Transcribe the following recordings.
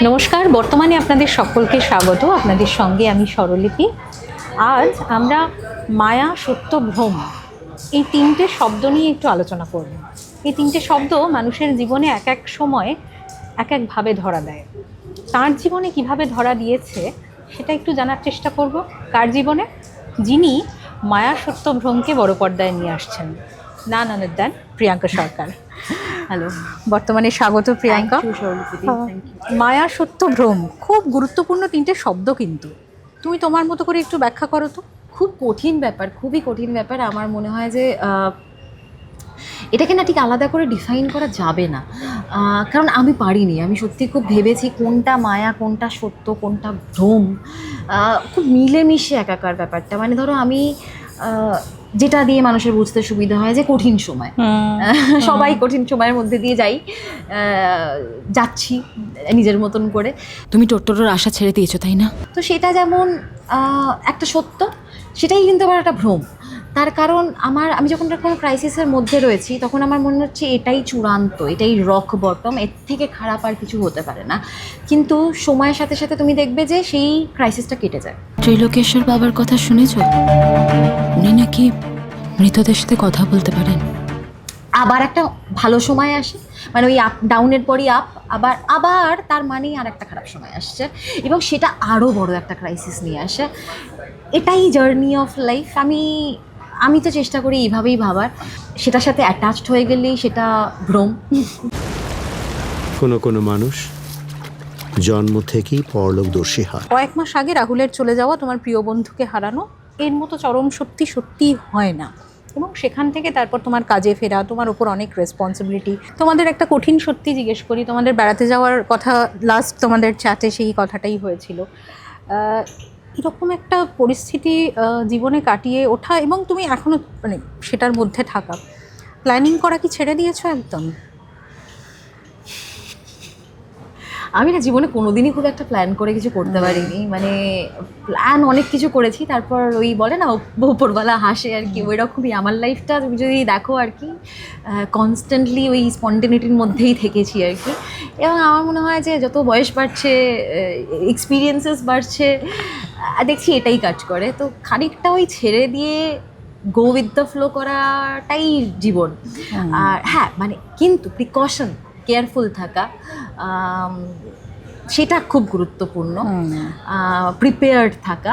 নমস্কার, বর্তমানে আপনাদের সকলকে স্বাগত। আপনাদের সঙ্গে আমি স্বরলিপি। আজ আমরা মায়া, সত্য, ভ্রম এই তিনটে শব্দ নিয়ে একটু আলোচনা করব। এই তিনটে শব্দ মানুষের জীবনে এক এক সময় এক একভাবে ধরা দেয়। তার জীবনে কিভাবে ধরা দিয়েছে সেটা একটু জানার চেষ্টা করব। কার জীবনে? যিনি মায়া, সত্য, ভ্রমকে বড় পর্দায় নিয়ে আসছেন, না দেন প্রিয়াঙ্কা সরকার। হ্যালো, বর্তমানে স্বাগত প্রিয়াঙ্কা। মায়া, সত্য, ভ্রম খুব গুরুত্বপূর্ণ তিনটে শব্দ, কিন্তু তুমি তোমার মতো করে একটু ব্যাখ্যা করো তো। খুব কঠিন ব্যাপার, খুবই কঠিন ব্যাপার। আমার মনে হয় যে এটাকে না ঠিক আলাদা করে ডিফাইন করা যাবে না, কারণ আমি পারিনি। আমি সত্যি খুব ভেবেছি কোনটা মায়া, কোনটা সত্য, কোনটা ভ্রম। খুব মিলেমিশে একাকার ব্যাপারটা। মানে ধরো আমি যেটা দিয়ে মানুষের বুঝতে সুবিধা হয় যে কঠিন সময়, সবাই কঠিন সময়ের মধ্যে দিয়ে যাচ্ছি নিজের মতন করে। তুমি টোটোর আশা ছেড়ে দিয়েছো, তাই না? তো সেটা যেমন একটা সত্য, সেটাই কিন্তু আবার একটা ভ্রম। তার কারণ আমি যখন কোনো ক্রাইসিসের মধ্যে রয়েছি, তখন আমার মনে হচ্ছে এটাই চূড়ান্ত, এটাই রক বটম, এর থেকে খারাপ আর কিছু হতে পারে না। কিন্তু সময়ের সাথে সাথে তুমি দেখবে যে সেই ক্রাইসিসটা কেটে যায়। ত্রিলোকেশ্বর বাবার কথা শুনেছো? উনি নাকি মৃতদের সাথে কথা বলতে পারেন। আবার একটা ভালো সময় আসে, মানে ওই আপ ডাউনের পরই আবার তার মানেই আর একটা খারাপ সময় আসছে, এবং সেটা আরও বড় একটা ক্রাইসিস নিয়ে আসে। এটাই জার্নি অফ লাইফ। আমি তো চেষ্টা করি এইভাবেই ভাবার। সেটার সাথে অ্যাটাচড হয়ে গেলেই সেটা ভ্রম। কোনো মানুষ জন্ম থেকেই পরলোকদর্শী হয়। কয়েক মাস আগে রাহুলের চলে যাওয়া, তোমার প্রিয় বন্ধুকে হারানো, এর মতো চরম সত্যি হয় না। এবং সেখান থেকে তারপর তোমার কাজে ফেরা, তোমার ওপর অনেক রেসপন্সিবিলিটি। তোমাদের একটা কঠিন সত্যি জিজ্ঞেস করি, তোমাদের বেড়াতে যাওয়ার কথা লাস্ট তোমাদের চ্যাটে সেই কথাটাই হয়েছিল। এরকম একটা পরিস্থিতি জীবনে কাটিয়ে ওঠা, এবং তুমি এখনও মানে সেটার মধ্যে থাকা, প্ল্যানিং করা কি ছেড়ে দিয়েছো একদম? আমি না জীবনে কোনোদিনই খুব একটা প্ল্যান করে কিছু করতে পারিনি। মানে প্ল্যান অনেক কিছু করেছি, তারপর ওই বলে না উপরওয়ালা হাসে আর কি, ওই রকমই আমার লাইফটা। তুমি যদি দেখো আর কি, কনস্ট্যান্টলি ওই স্পন্টেনিটির মধ্যেই থেকেছি আর কি। এবং আমার মনে হয় যে যত বয়স বাড়ছে, এক্সপিরিয়েন্সেস বাড়ছে, দেখছি এটাই কাজ করে। তো খানিকটা ওই ছেড়ে দিয়ে গো উইথ দ্য ফ্লো করাটাই জীবন। আর হ্যাঁ, মানে কিন্তু প্রিকশন, কেয়ারফুল থাকা, সেটা খুব গুরুত্বপূর্ণ। প্রিপেয়ার্ড থাকা,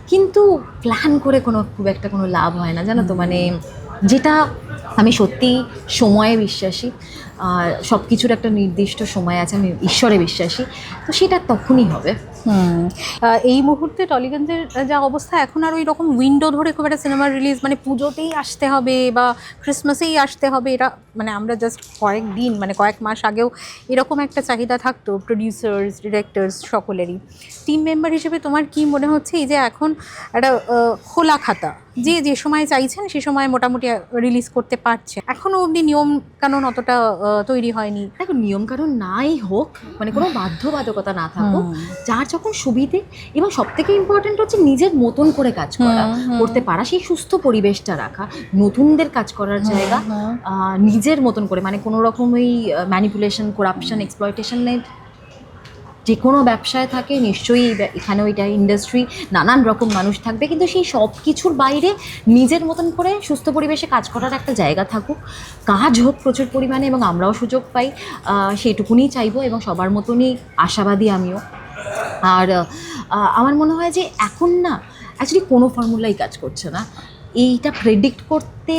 কিন্তু প্ল্যান করে খুব একটা কোনো লাভ হয় না, জানো তো। মানে যেটা আমি সত্যি সময়ে বিশ্বাসী, সব কিছুর একটা নির্দিষ্ট সময় আছে, আমি ঈশ্বরে বিশ্বাসী, তো সেটা তখনই হবে। এই মুহূর্তে টলিগঞ্জের যা অবস্থা, এখন আর ওই রকম উইন্ডো ধরে খুব একটা সিনেমার রিলিজ, মানে পুজোতেই আসতে হবে বা ক্রিসমাসেই আসতে হবে, এটা মানে আমরা জাস্ট কয়েকদিন, মানে কয়েক মাস আগেও এরকম একটা চাহিদা থাকতো প্রডিউসার্স, ডিরেক্টরস সকলেরই। টিম মেম্বার হিসেবে তোমার কি মনে হচ্ছে এই যে এখন একটা খোলা খাতা, যে সময় চাইছেন সে সময় মোটামুটি রিলিজ করতে পারছে, এখনও অবধি নিয়ম কানুন অতটা তৈরি হয়নি? দেখো, নিয়ম কানুন নাই হোক, মানে কোনো বাধ্যবাধকতা না থাকুক, যার যখন সুবিধে, এবং সব থেকে ইম্পর্টেন্ট হচ্ছে নিজের মতন করে কাজ করতে পারা, সেই সুস্থ পরিবেশটা রাখা, নতুনদের কাজ করার জায়গা, নিজের মতন করে, মানে কোনো রকম ওই ম্যানিপুলেশন, করাপশন, এক্সপ্লয়টেশনের যে কোনো ব্যবসায় থাকে নিশ্চয়ই, এখানে ওইটা ইন্ডাস্ট্রি, নানান রকম মানুষ থাকবে, কিন্তু সেই সব কিছুর বাইরে নিজের মতন করে সুস্থ পরিবেশে কাজ করার একটা জায়গা থাকুক, কাজ হোক প্রচুর পরিমাণে, এবং আমরাও সুযোগ পাই, সেইটুকুনি চাইবো, এবং সবার মতনই আশাবাদী আমিও। আর আমার মনে হয় যে এখন না অ্যাকচুয়ালি কোনো ফর্মুলাই কাজ করছে না। এইটা প্রেডিক্ট করতে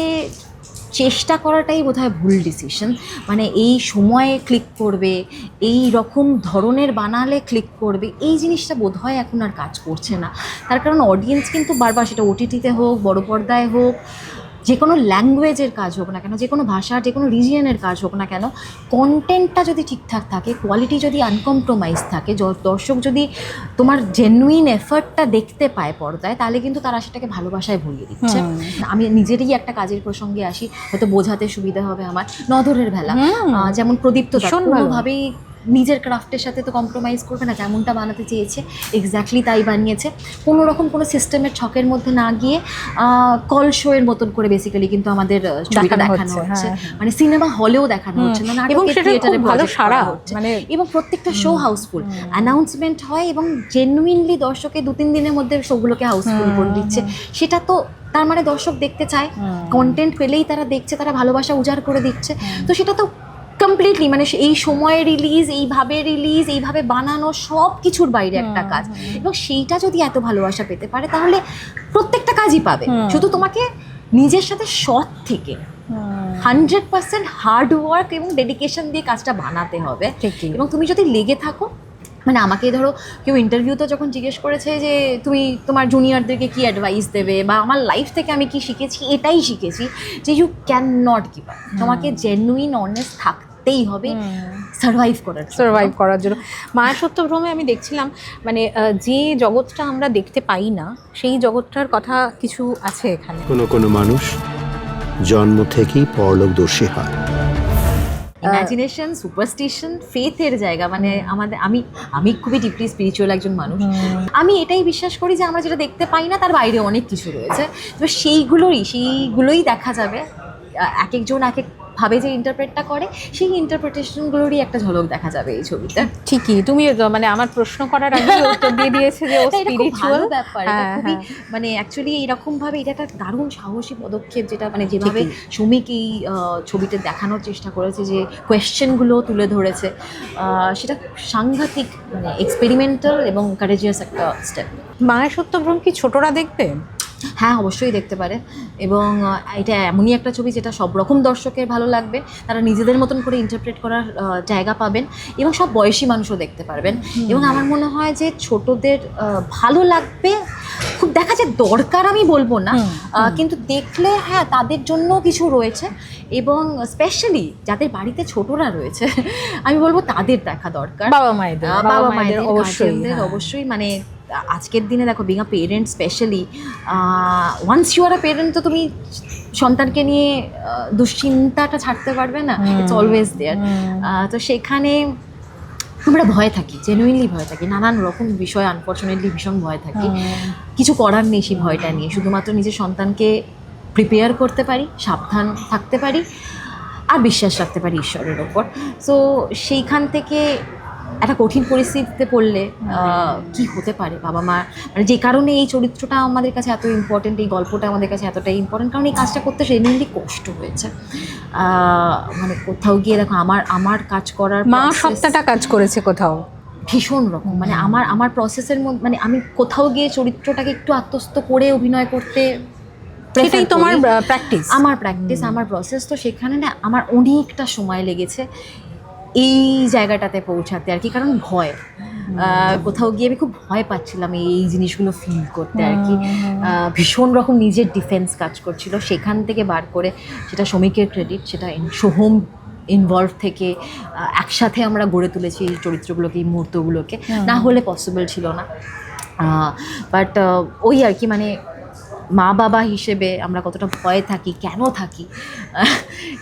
চেষ্টা করাটাই বোধহয় ভুল ডিসিশন। মানে এই সময়ে ক্লিক করবে, এই রকম ধরনের বানালে ক্লিক করবে, এই জিনিসটা বোধহয় এখন আর কাজ করছে না। তার কারণ অডিয়েন্স কিন্তু বারবার, সেটা ওটিটিতে হোক, বড় পর্দায় হোক, যে কোনো ল্যাঙ্গুয়েজের কাজ হোক না কেন, যে কোনো ভাষার যে কোনো রিজিয়নের কাজ হোক না কেন, কন্টেন্টটা যদি ঠিকঠাক থাকে, কোয়ালিটি যদি আনকম্প্রোমাইজ থাকে, দর্শক যদি তোমার জেনুইন এফার্টটা দেখতে পায় পর্দায়, তাহলে কিন্তু তারা সেটাকে ভালোবাসায় ভরিয়ে দিচ্ছে। আমি নিজেরই একটা কাজের প্রসঙ্গে আসি, হয়তো বোঝাতে সুবিধা হবে আমার। নধরের ভেলা, যেমন প্রদীপ্ত কোনোভাবেই নিজের ক্রাফটের সাথে তো কম্প্রোমাইজ করবে না, যেমনটা বানাতে চেয়েছে এক্স্যাক্টলি তাই বানিয়েছে। কোনো রকম কোনো সিস্টেমের ছকের মধ্যে না গিয়ে কল শো এর মতন করে বেসিক্যালি কিন্তু আমাদের ছবিটা দেখানো হচ্ছে, মানে সিনেমা হলেও দেখানো হচ্ছে না, এবং সেটা খুব ভালো সারা মানে, এবং প্রত্যেকটা শো হাউসফুল, অ্যানাউন্সমেন্ট হয় এবং জেনুইনলি দর্শকে 2-3 দিনের মধ্যে শোগুলোকে হাউসফুল করে দিচ্ছে। সেটা তো তার মানে দর্শক দেখতে চায়, কন্টেন্ট পেলেই তারা দেখছে, তারা ভালোবাসা উজাড় করে দিচ্ছে। তো সেটা তো কমপ্লিটলি মানে এই সময়ে রিলিজ, এইভাবে বানানো সব কিছুর বাইরে একটা কাজ, এবং সেইটা যদি এত ভালোবাসা পেতে পারে তাহলে প্রত্যেকটা কাজই পাবে। শুধু তোমাকে নিজের সাথে সৎ থেকে 100% হার্ড ওয়ার্ক এবং ডেডিকেশন দিয়ে কাজটা বানাতে হবে। এবং তুমি যদি লেগে থাকো, মানে আমাকে ধরো কেউ ইন্টারভিউতে যখন জিজ্ঞেস করেছে যে তুমি তোমার জুনিয়রদেরকে কি অ্যাডভাইস দেবে, বা আমার লাইফ থেকে আমি কি শিখেছি, এটাই শিখেছি যে you can not give up. তোমাকে জেনুইন অনেস্ট থাকতেই হবে সার্ভাইভ করার জন্য। মায়া সত্যভ্রমে আমি দেখছিলাম মানে যে জগৎটা আমরা দেখতে পাই না সেই জগৎটার কথা কিছু আছে এখানে। কোনো মানুষ জন্ম থেকেই পরলোকদর্শী হয়। ইমাজিনেশন, সুপারস্টিশন, ফেথের জায়গা, মানে আমি খুবই ডিপলি স্পিরিচুয়াল একজন মানুষ। আমি এটাই বিশ্বাস করি যে আমরা যেটা দেখতে পাই না তার বাইরে অনেক কিছু রয়েছে, তো সেইগুলোই দেখা যাবে। এক একজন এক এক ভাবে যে ইন্টারপ্রেটটা করে, সেই ইন্টারপ্রিটেশনগুলোরই একটা ঝলক দেখা যাবে এই ছবিতে। ঠিকই, তুমি মানে আমার প্রশ্ন করার আগে উত্তর দিয়ে দিয়েছে যে ও স্পিরিচুয়াল ব্যাপার। খুবই মানে অ্যাকচুয়ালি এরকম ভাবে এটা একটা দারুণ সাহসী পদক্ষেপ, যেটা মানে যেভাবে সুমিক এই ছবিতে দেখানোর চেষ্টা করেছে, যে কোয়েশ্চেনগুলো তুলে ধরেছে, সেটা সাংঘাতিক মানে এক্সপেরিমেন্টাল এবং কারেজিয়াস একটা স্টেপ। মায়া সত্যভ্রম কি ছোটরা দেখবে? হ্যাঁ, অবশ্যই দেখতে পারে, এবং এটা এমনই একটা ছবি যেটা সব রকম দর্শকের ভালো লাগবে, তারা নিজেদের মতন করে ইন্টারপ্রেট করার জায়গা পাবেন, এবং সব বয়সী মানুষও দেখতে পারবেন। এবং আমার মনে হয় যে ছোটদের ভালো লাগবে, খুব দেখা যায় দরকার আমি বলবো না, কিন্তু দেখলে হ্যাঁ তাদের জন্য কিছু রয়েছে, এবং স্পেশালি যাদের বাড়িতে ছোটরা রয়েছে আমি বলবো তাদের দেখা দরকার। বাবা মায়েদের অবশ্যই মানে আজকের দিনে দেখো, being a parent specially, once you are a parent, তো তুমি সন্তানকে নিয়ে দুশ্চিন্তাটা ছাড়তে পারবে না, ইটস অলওয়েজ দেয়ার। তো সেখানে আমরা ভয় থাকি, জেনুইনলি ভয় থাকি, নানান রকম বিষয় আনফর্চুনেটলি ভীষণ ভয় থাকি। কিছু করার নেই সেই ভয়টা নিয়ে, শুধুমাত্র নিজের সন্তানকে প্রিপেয়ার করতে পারি, সাবধান থাকতে পারি, আর বিশ্বাস রাখতে পারি ঈশ্বরের ওপর। সো সেইখান থেকে একটা কঠিন পরিস্থিতিতে পড়লে কি হতে পারে বাবা মা, মানে যে কারণে এই চরিত্রটা আমাদের কাছে এত ইম্পর্টেন্ট, এই গল্পটা আমাদের কাছে এতটাই ইম্পর্টেন্ট, কারণ এই কাজটা করতে জেনুইনলি কষ্ট হয়েছে। মানে কোথাও গিয়ে দেখো আমার কাজ করার মা সপ্তাহটা কাজ করেছে কোথাও ভীষণ রকম, মানে আমার প্রসেসের মধ্যে, মানে আমি কোথাও গিয়ে চরিত্রটাকে একটু আত্মস্থ করে অভিনয় করতে, সেটাই তোমার প্র্যাকটিস, আমার প্রসেস। তো সেখানে না আমার অনেকটা সময় লেগেছে এই জায়গাটাতে পৌঁছাতে আর কি, কারণ ভয়, কোথাও গিয়ে আমি খুব ভয় পাচ্ছিলাম এই জিনিসগুলো ফিল করতে আর কি, ভীষণ রকম নিজের ডিফেন্স কাজ করছিল। সেখান থেকে বার করে, সেটা শ্রমিকের ক্রেডিট, সেটা সোহম ইনভলভ থেকে একসাথে আমরা গড়ে তুলেছি এই চরিত্রগুলোকে, এই মুহূর্তগুলোকে, না হলে পসিবল ছিল না। বাট ওই আর কি, মানে মা বাবা হিসেবে আমরা কতটা ভয়ে থাকি, কেন থাকি,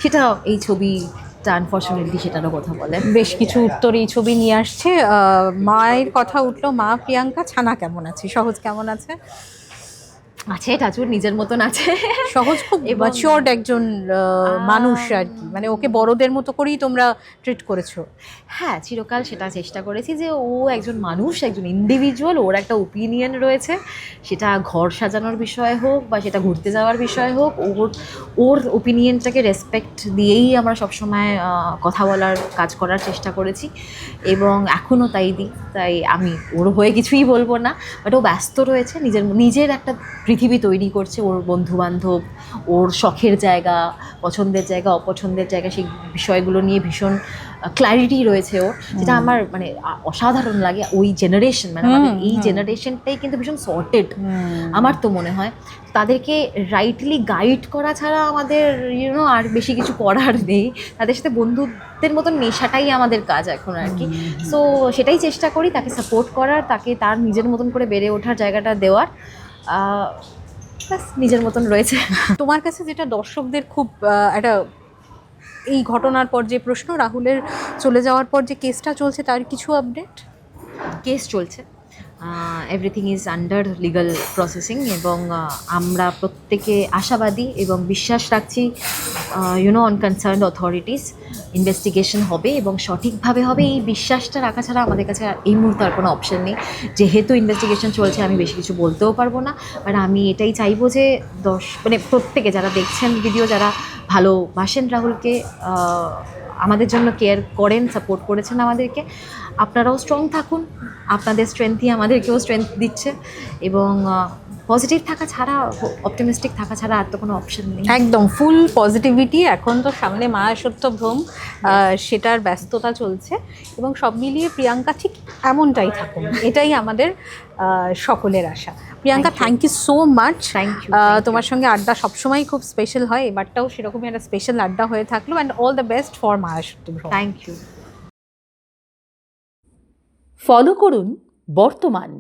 সেটা এই ছবিটা আনফর্চুনেটলি সেটারও কথা বলে। বেশ কিছু উত্তর এই ছবি নিয়ে আসছে। মায়ের কথা উঠলো, মা প্রিয়াঙ্কা, ছানা কেমন আছে, সহজ কেমন আছে? আছে, টাচুর নিজের মতন আছে, সহজ খুব ম্যাচিওরড একজন মানুষ আর কি, মানে ওকে বড়দের মতো করেই তোমরা ট্রিট করেছো। হ্যাঁ, চিরকাল সেটা চেষ্টা করেছি যে ও একজন মানুষ, একজন ইন্ডিভিজুয়াল, ওর একটা ওপিনিয়ন রয়েছে, সেটা ঘর সাজানোর বিষয় হোক বা সেটা ঘুরতে যাওয়ার বিষয় হোক, ওর ওপিনিয়নটাকে রেসপেক্ট দিয়েই আমরা সবসময় কথা বলার, কাজ করার চেষ্টা করেছি, এবং এখনও তাই দিই। তাই আমি ওর হয়ে কিছুই বলবো না, বাট ও ব্যস্ত রয়েছে, নিজের একটা পৃথিবী তৈরি করছে, ওর বন্ধুবান্ধব, ওর শখের জায়গা, পছন্দের জায়গা, অপছন্দের জায়গা, সেই বিষয়গুলো নিয়ে ভীষণ ক্ল্যারিটি রয়েছে ওর, যেটা আমার মানে অসাধারণ লাগে। ওই জেনারেশন, মানে আমাদের এই জেনারেশনটাই কিন্তু ভীষণ সর্টেড আমার তো মনে হয়। তাদেরকে রাইটলি গাইড করা ছাড়া আমাদের আর বেশি কিছু করার নেই, তাদের সাথে বন্ধুদের মতন মেশাটাই আমাদের কাজ এখন আর কি। সো সেটাই চেষ্টা করি, তাকে সাপোর্ট করার, তাকে তার নিজের মতন করে বেড়ে ওঠার জায়গাটা দেওয়ার, নিজের মতন রয়েছে। তোমার কাছে যেটা দর্শকদের খুব একটা এই ঘটনার পর যে প্রশ্ন, রাহুলের চলে যাওয়ার পর যে কেসটা চলছে তার কিছু আপডেট? কেস চলছে, everything is under legal processing, এবং আমরা প্রত্যেকে আশাবাদী এবং বিশ্বাস রাখছি অন কনসার্ন অথরিটিস। ইনভেস্টিগেশন হবে এবং সঠিকভাবে হবে, এই বিশ্বাসটা রাখা ছাড়া আমাদের কাছে এই মুহূর্তে আর কোনো অপশন নেই। যেহেতু ইনভেস্টিগেশন চলছে আমি বেশি কিছু বলতেও পারবো না, বাট আমি এটাই চাইবো যে মানে প্রত্যেকে যারা দেখছেন ভিডিও, যারা ভালোবাসেন রাহুলকে, আমাদের জন্য কেয়ার করেন, সাপোর্ট করেছেন আমাদেরকে, আপনারাও স্ট্রং থাকুন। আপনাদের স্ট্রেংথই আমাদেরকেও স্ট্রেংথ দিচ্ছে, এবং পজিটিভ থাকা ছাড়া, অপটিমিস্টিক থাকা ছাড়া আর তো কোনো অপশন নেই। একদম ফুল পজিটিভিটি। এখন তো সামনে মায়া সত্যভ্রম, সেটার ব্যস্ততা চলছে, এবং সব মিলিয়ে প্রিয়াঙ্কা ঠিক এমনটাই থাকুন, এটাই আমাদের সকলের আশা। Priyanka, thank you so much. Thank you. তোমার সঙ্গে আড্ডা সবসময় খুব স্পেশাল হয়, এবারটাও সেরকমই একটা স্পেশাল আড্ডা হয়ে থাকলো, and all the best for Maya Satyabhram. Thank you. Follow করুন বর্তমান।